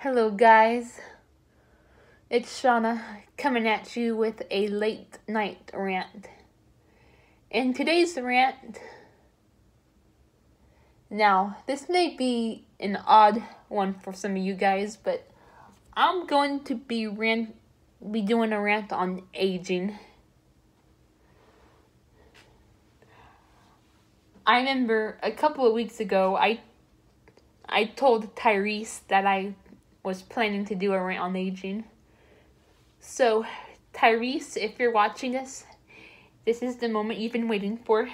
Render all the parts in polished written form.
Hello guys, it's Shauna coming at you with a late night rant. In today's rant, now this may be an odd one for some of you guys, but I'm going to be doing a rant on aging. I remember a couple of weeks ago, I told Tyrese that I was planning to do a rant on aging. So, Tyrese, if you're watching this is the moment you've been waiting for.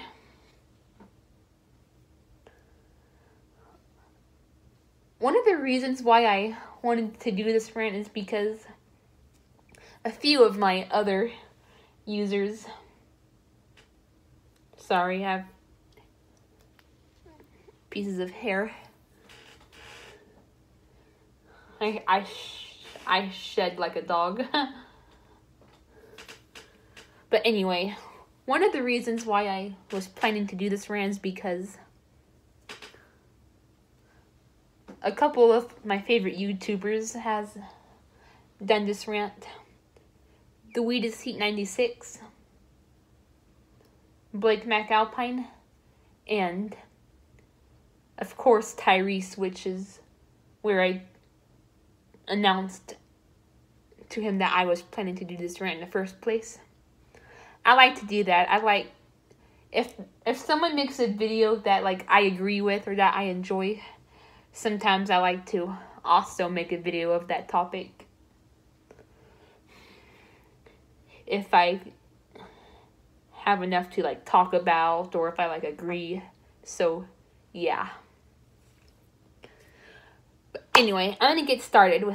One of the reasons why I wanted to do this rant is because a few of my other users, sorry, I have pieces of hair. I shed like a dog. But anyway, one of the reasons why I was planning to do this rant is because a couple of my favorite YouTubers has done this rant. The Weed is Heat 96, Blake McAlpine, and of course Tyrese, which is where I announced to him that I was planning to do this rant in the first place. I like to do that. I like if someone makes a video that like I agree with or that I enjoy, sometimes I like to also make a video of that topic if I have enough to like talk about, or if I like agree. So yeah. But anyway, I'm gonna get started.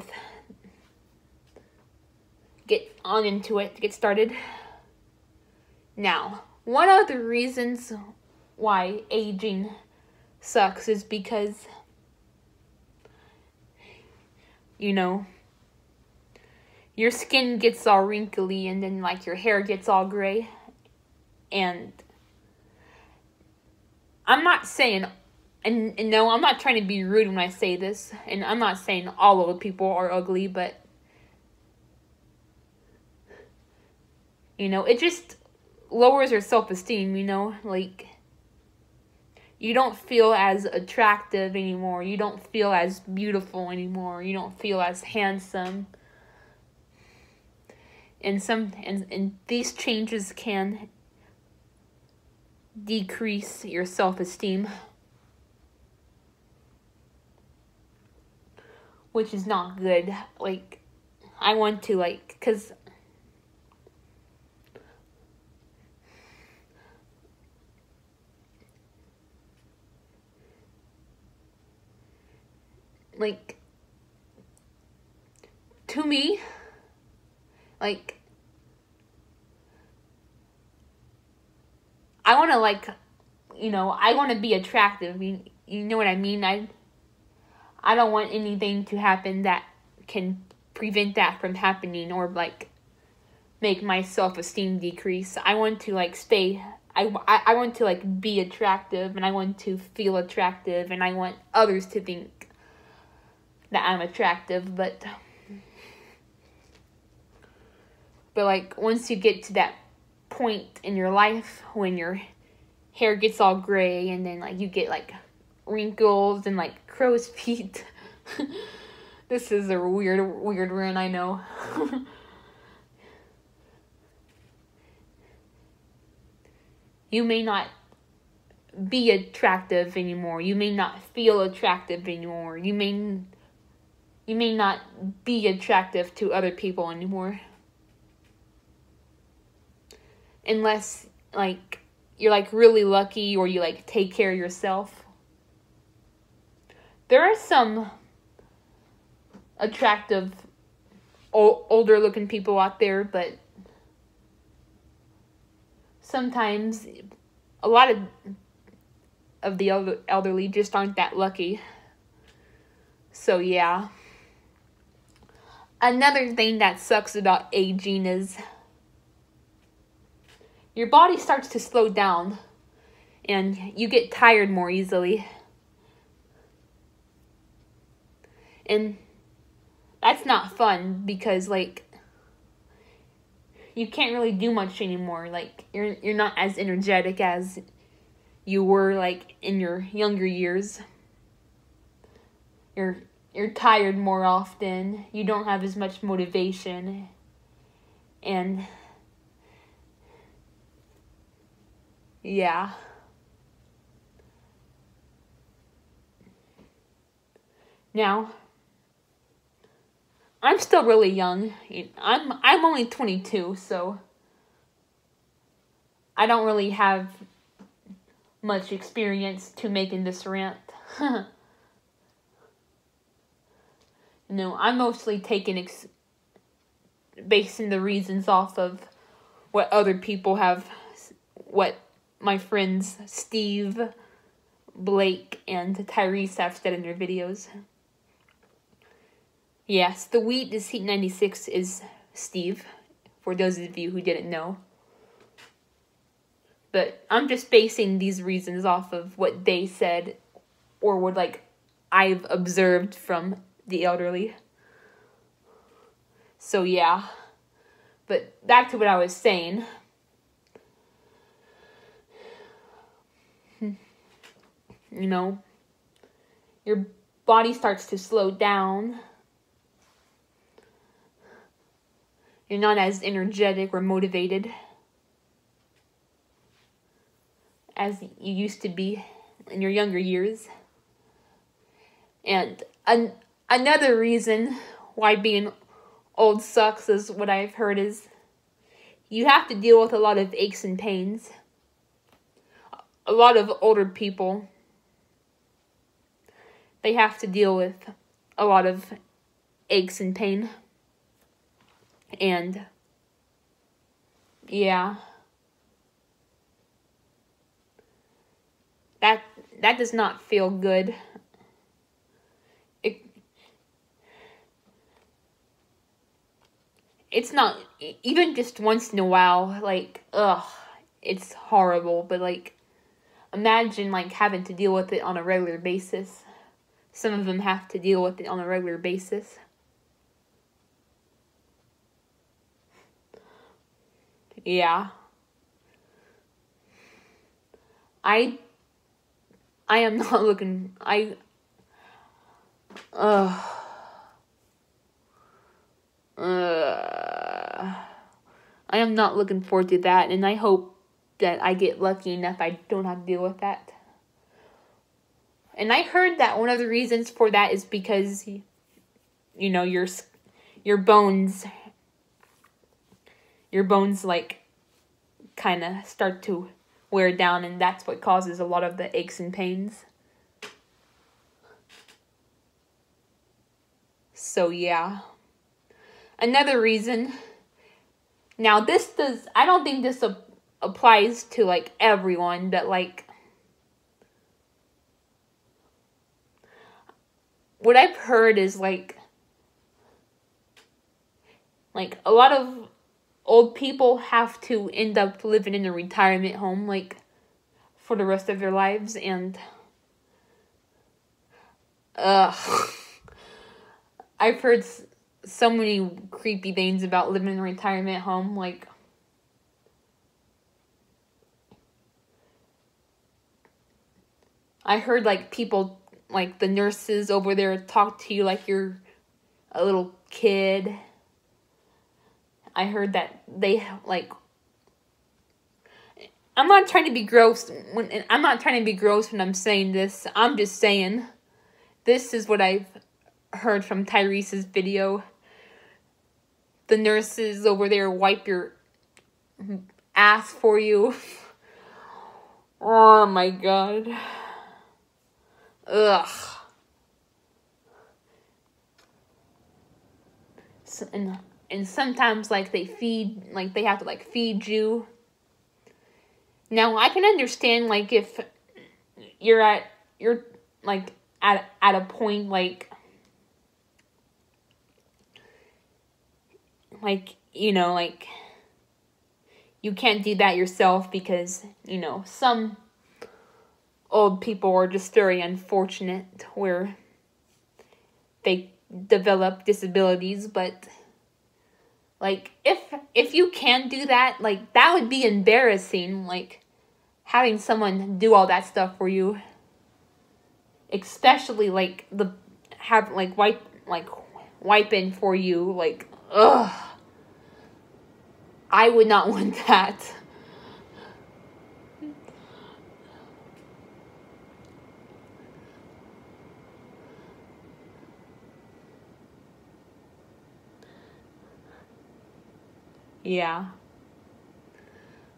Now, one of the reasons why aging sucks is because, you know, your skin gets all wrinkly and then like your hair gets all gray. And I'm not saying, and no, I'm not trying to be rude when I say this, and I'm not saying all of the people are ugly, but you know, it just lowers your self-esteem, you know, like, you don't feel as attractive anymore, you don't feel as beautiful anymore, you don't feel as handsome, and these changes can decrease your self-esteem, which is not good. Like, I want to, like, because like, to me, like, I want to, like, you know, I want to be attractive. You know what I mean? I don't want anything to happen that can prevent that from happening, or, like, make my self-esteem decrease. I want to, like, I want to, like, be attractive, and I want to feel attractive, and I want others to think that I'm attractive, but like, once you get to that point in your life when your hair gets all gray and then like you get like wrinkles and like crow's feet. This is a weird rant, I know. You may not be attractive anymore. You may not feel attractive anymore. You may not be attractive to other people anymore. Unless, like, you're, like, really lucky, or you, like, take care of yourself. There are some attractive, older-looking people out there, but sometimes a lot of the elderly just aren't that lucky. So, yeah. Another thing that sucks about aging is your body starts to slow down and you get tired more easily. And that's not fun because, like, you can't really do much anymore. Like, you're not as energetic as you were, like, in your younger years. You're tired more often. You don't have as much motivation. And yeah. Now, I'm still really young. I'm only 22, so I don't really have much experience to making this rant. No, I'm mostly basing the reasons off of what other people have, what my friends Steve, Blake, and Tyrese have said in their videos. Yes, the Wheat is Heat 96 is Steve, for those of you who didn't know. But I'm just basing these reasons off of what they said, or what, like, I've observed from the elderly. So yeah. But back to what I was saying. You know, your body starts to slow down. You're not as energetic or motivated as you used to be in your younger years. And another reason why being old sucks is what I've heard is you have to deal with a lot of aches and pains. A lot of older people, they have to deal with a lot of aches and pain. And yeah, that does not feel good. It's not, even just once in a while, like, it's horrible. But, like, imagine, like, having to deal with it on a regular basis. Some of them have to deal with it on a regular basis. Yeah. I am not looking, I am not looking forward to that, and I hope that I get lucky enough I don't have to deal with that. And I heard that one of the reasons for that is because, you know, your bones, like, kind of start to wear down, and that's what causes a lot of the aches and pains. So, yeah. Another reason, now I don't think this applies to, like, everyone, but, like, what I've heard is, like, a lot of old people have to end up living in a retirement home, like, for the rest of their lives, and, I've heard so many creepy things about living in a retirement home, like, I heard, like, people, like, the nurses over there talk to you like you're a little kid. I heard that they, like, I'm not trying to be gross when I'm saying this. I'm just saying this is what I've heard from Tyrese's video. The nurses over there wipe your ass for you. Oh my god. Ugh. So, and sometimes, like, they have to, like, feed you. Now, I can understand, like, if you're at a point, like, you know, like, you can't do that yourself because, you know, some old people are just very unfortunate where they develop disabilities, but like if you can do that, like that would be embarrassing, like having someone do all that stuff for you, especially like wiping for you, like ugh, I would not want that. Yeah.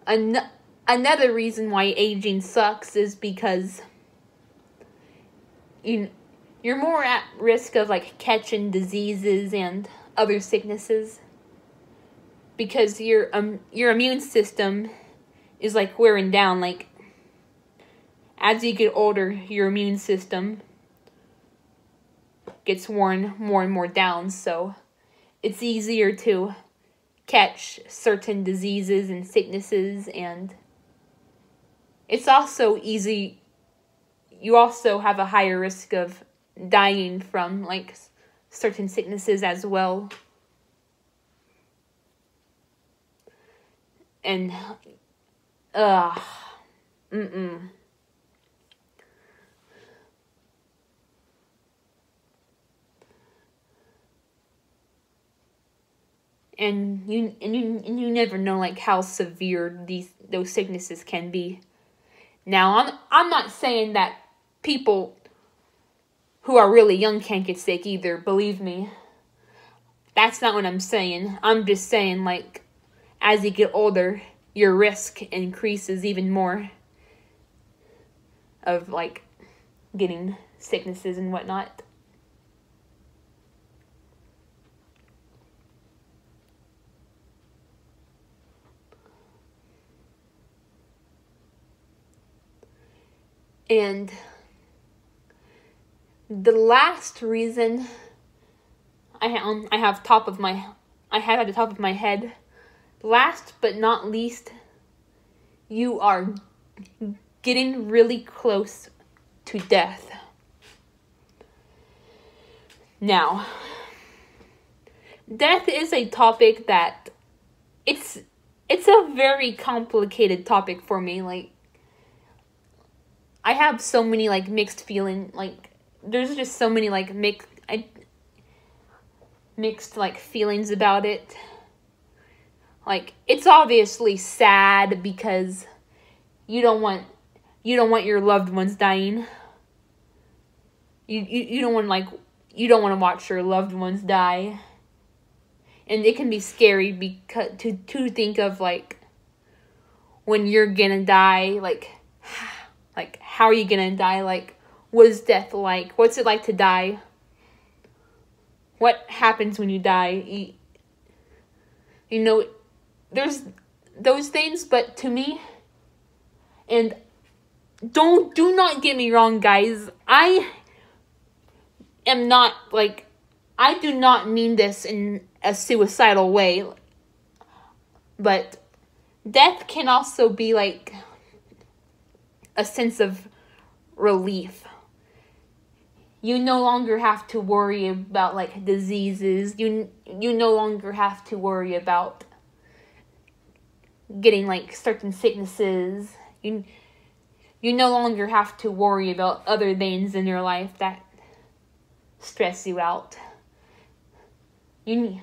Another reason why aging sucks is because you're more at risk of like catching diseases and other sicknesses, because your immune system is like wearing down. Like as you get older, your immune system gets worn more and more down, so it's easier to catch certain diseases and sicknesses, and it's also easy. You also have a higher risk of dying from like certain sicknesses as well. And mm-mm. And you never know like how severe those sicknesses can be. Now I'm not saying that people who are really young can't get sick either, believe me. That's not what I'm saying. I'm just saying like as you get older, your risk increases even more of like getting sicknesses and whatnot. And the last reason I have at the top of my head, last but not least, you are getting really close to death. Now, death is a topic that it's a very complicated topic for me. Like I have so many like mixed feeling, like there's just so many like mixed like feelings about it. Like it's obviously sad because you don't want your loved ones dying. You don't want to watch your loved ones die. And it can be scary because to think of like when you're gonna die, like how are you gonna die? Like what is death like? What's it like to die? What happens when you die? You know, there's those things, but to me, and do not get me wrong, guys, I am not like, I do not mean this in a suicidal way, but death can also be like a sense of relief. You no longer have to worry about like diseases. You no longer have to worry about getting like certain sicknesses. You no longer have to worry about other things in your life that stress you out. You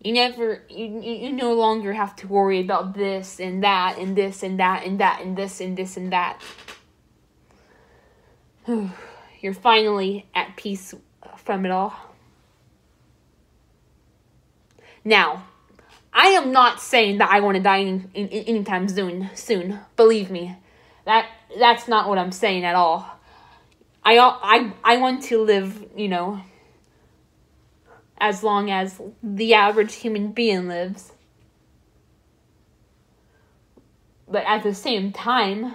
no longer have to worry about this and that and this and that and that and this and this and that. You're finally at peace from it all. Now, I am not saying that I want to die anytime soon. Believe me, that's not what I'm saying at all. I want to live, as long as the average human being lives. But at the same time,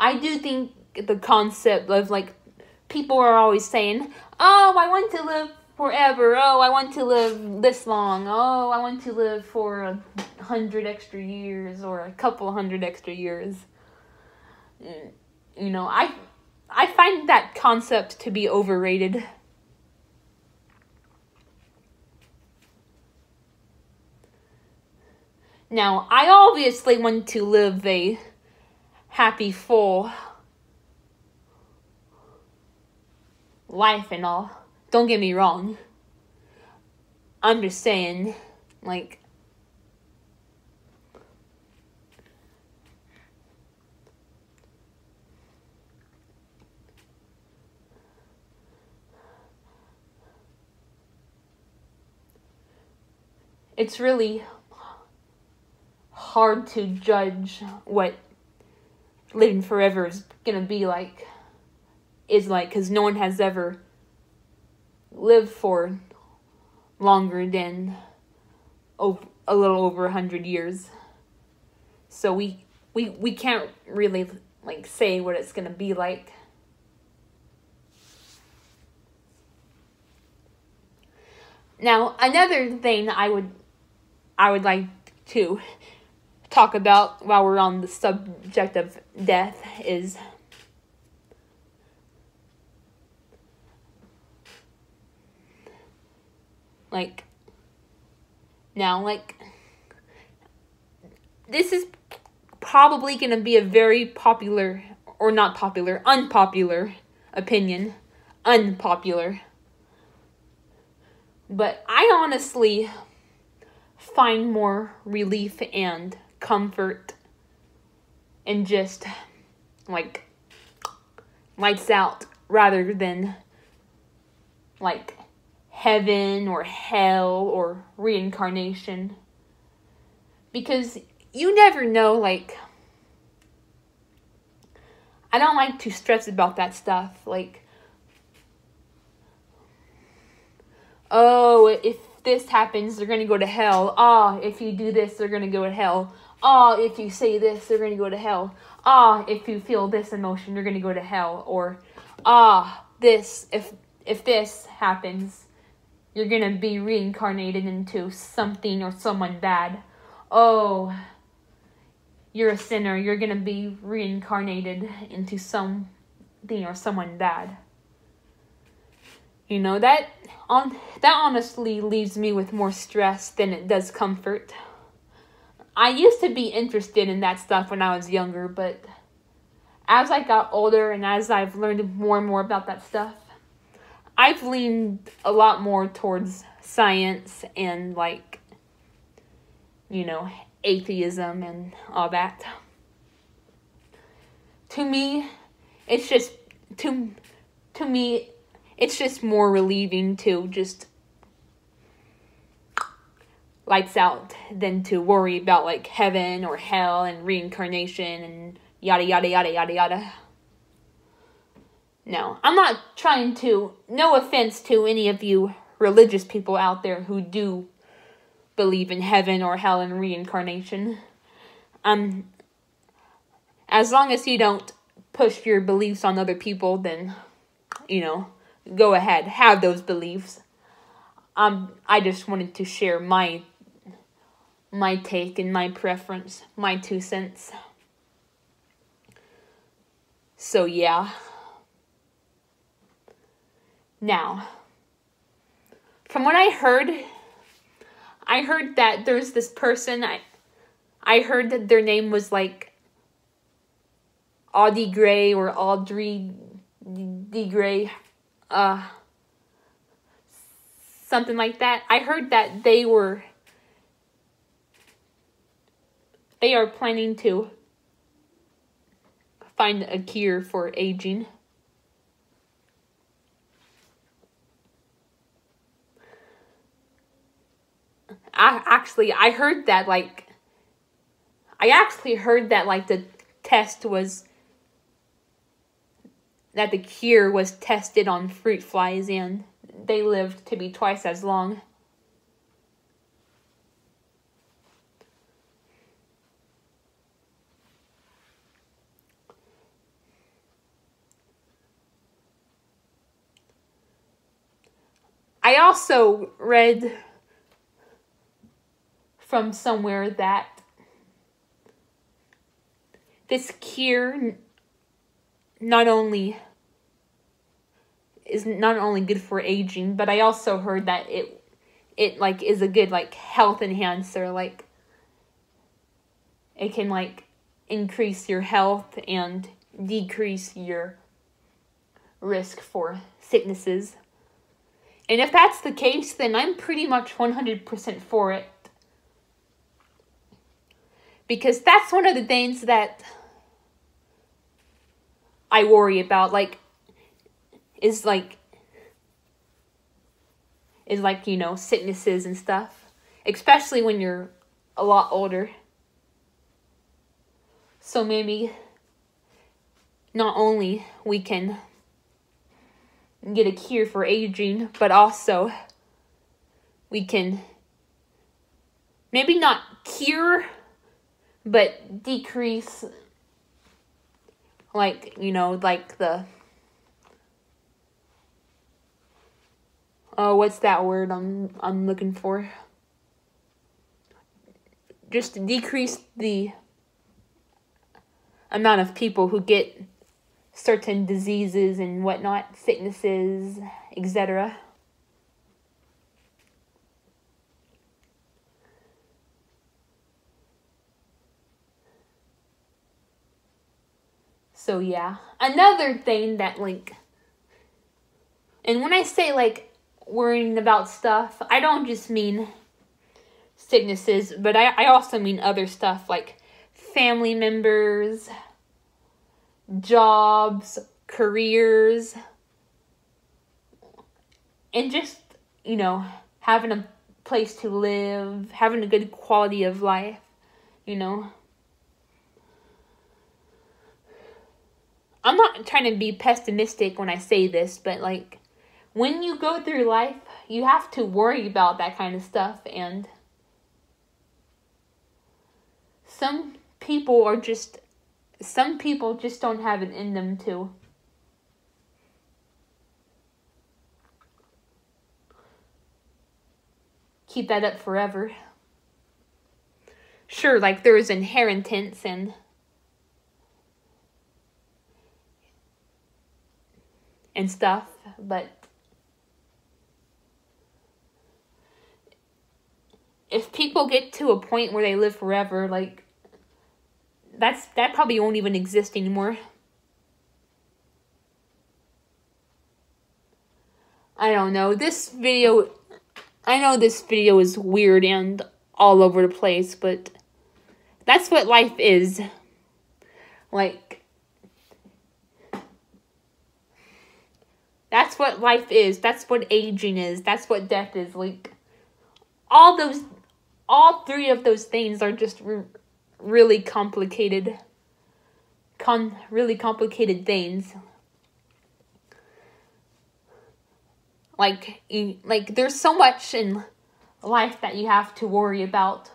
I do think the concept of like, people are always saying, oh, I want to live forever. Oh, I want to live this long. Oh, I want to live for 100 extra years or a couple hundred extra years. I find that concept to be overrated. Now, I obviously want to live a happy, full life and all. Don't get me wrong. I'm just saying, like, it's really hard to judge what living forever is gonna be like, because no one has ever lived for longer than a little over 100 years. So we can't really, like, say what it's gonna be like. Now, another thing I would like to talk about while we're on the subject of death is this is probably going to be a very popular, or not popular, unpopular opinion. Unpopular. But I honestly find more relief and comfort in just, like, lights out rather than, like, heaven or hell or reincarnation. Because you never know, like, I don't like to stress about that stuff, like, oh, if this happens, they're going to go to hell. If you do this, they're going to go to hell. If you say this, they're going to go to hell. If you feel this emotion, you're going to go to hell. Or, if this happens, you're going to be reincarnated into something or someone bad. Oh, you're a sinner. You're going to be reincarnated into something or someone bad. You know, that honestly leaves me with more stress than it does comfort. I used to be interested in that stuff when I was younger, but as I got older and as I've learned more and more about that stuff, I've leaned a lot more towards science and, like, you know, atheism and all that. To me, it's just more relieving to just lights out than to worry about, like, heaven or hell and reincarnation and yada yada yada yada yada. No, I'm not trying to, no offense to any of you religious people out there who do believe in heaven or hell and reincarnation. As long as you don't push your beliefs on other people, then, you know, go ahead, have those beliefs. I just wanted to share my take and my preference, my 2 cents. So yeah. Now, from what I heard that there's this person, I heard that their name was, like, Audie Gray or Audrey D. Gray, something like that. I heard that they are planning to find a cure for aging. I actually heard that, like, the test was, that the cure was tested on fruit flies and they lived to be twice as long. I also read from somewhere that this cure not only is not only good for aging, but I also heard that it like is a good like health enhancer. Like it can like increase your health and decrease your risk for sicknesses. And if that's the case, then I'm pretty much 100% for it. Because that's one of the things that I worry about, is sicknesses and stuff. Especially when you're a lot older. So maybe not only we can get a cure for aging, but also we can maybe not cure, but decrease, what's that word I'm looking for? Just decrease the amount of people who get certain diseases and whatnot, sicknesses, etc. So yeah, another thing that and when I say worrying about stuff, I don't just mean sicknesses, but I also mean other stuff like family members, jobs, careers, and just, having a place to live, having a good quality of life, I'm not trying to be pessimistic when I say this, but when you go through life, you have to worry about that kind of stuff, and some people just don't have it in them to keep that up forever. Sure, there's inheritance and stuff, but if people get to a point where they live forever, that probably won't even exist anymore. I don't know. I know this video is weird and all over the place, but that's what life is. That's what life is. That's what aging is. That's what death is. All three of those things are just really complicated. Really complicated things. There's so much in life that you have to worry about,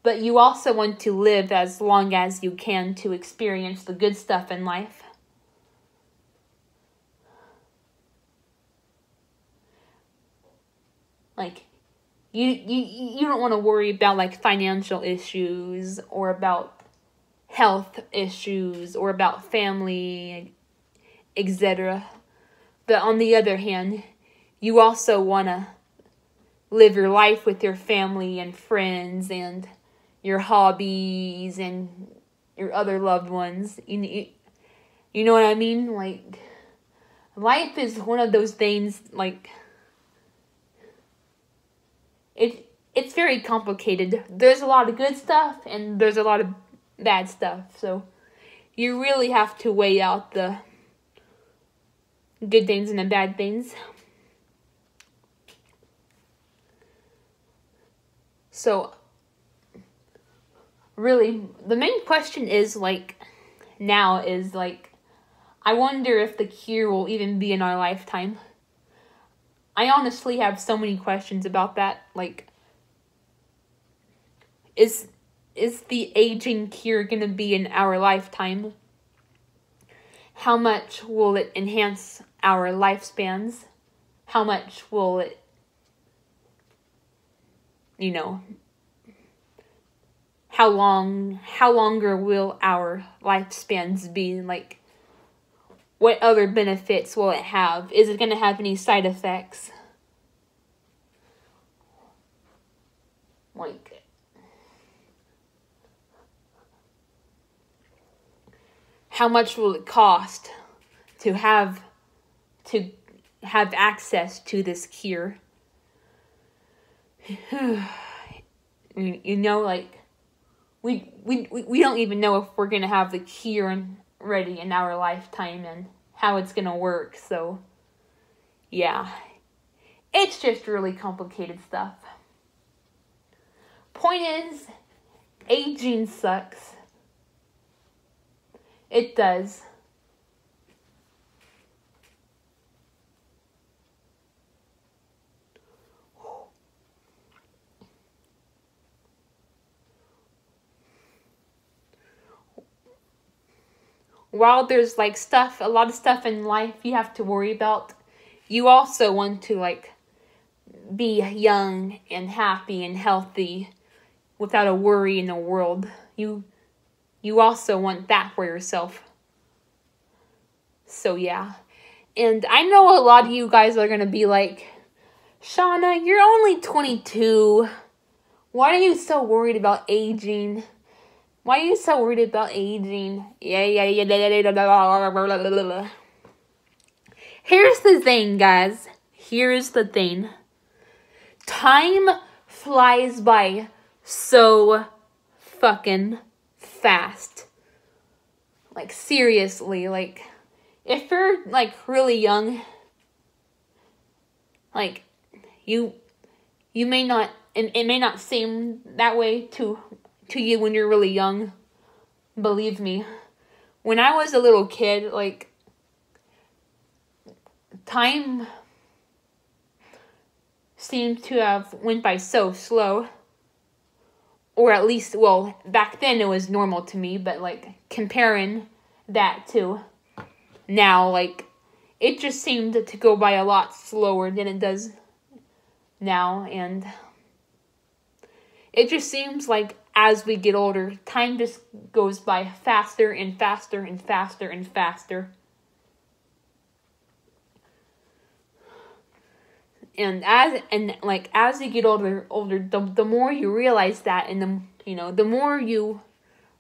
but you also want to live as long as you can to experience the good stuff in life. You don't want to worry about financial issues or about health issues or about family, etc. But on the other hand, you also want to live your life with your family and friends and your hobbies and your other loved ones. You know what I mean? Life is one of those things, it's very complicated. There's a lot of good stuff and there's a lot of bad stuff. So you really have to weigh out the good things and the bad things. So really, the main question is now is I wonder if the cure will even be in our lifetime. I honestly have so many questions about that. Is the aging cure gonna be in our lifetime? How much will it enhance our lifespans? How much will it, how longer will our lifespans be? what other benefits will it have? Is it going to have any side effects? Like, how much will it cost to have access to this cure? You know, like, we don't even know if we're gonna have the cure ready in our lifetime and how it's gonna work. So yeah, it's just really complicated stuff. Point is, aging sucks. It does. While there's like a lot of stuff in life you have to worry about, you also want to like be young and happy and healthy without a worry in the world. You also want that for yourself. So yeah. And I know a lot of you guys are going to be like, Shauna, you're only 22. Why are you so worried about aging? Why are you so worried about aging? Yeah. Here's the thing, guys. Here's the thing. Time flies by so fucking fast. Like, seriously, like, if you're, like, really young, like, you may not, it may not seem that way to you when you're really young. Believe me. When I was a little kid, like, time seemed to have went by so slow. Or at least, well, back then it was normal to me, but, like, comparing that to now, like, it just seemed to go by a lot slower than it does now, and it just seems like as we get older, time just goes by faster and faster and faster and faster. And as you get older, the more you realize that, and the more you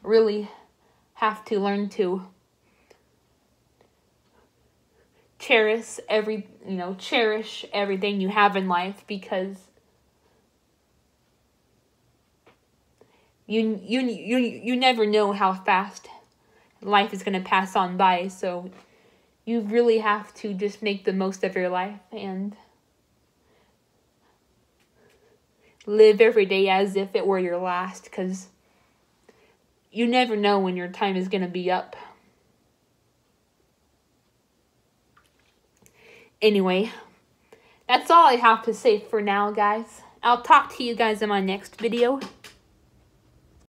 really have to learn to cherish everything you have in life, because you never know how fast life is going to pass on by. So you really have to just make the most of your life and live every day as if it were your last, because you never know when your time is going to be up. Anyway, that's all I have to say for now, guys. I'll talk to you guys in my next video.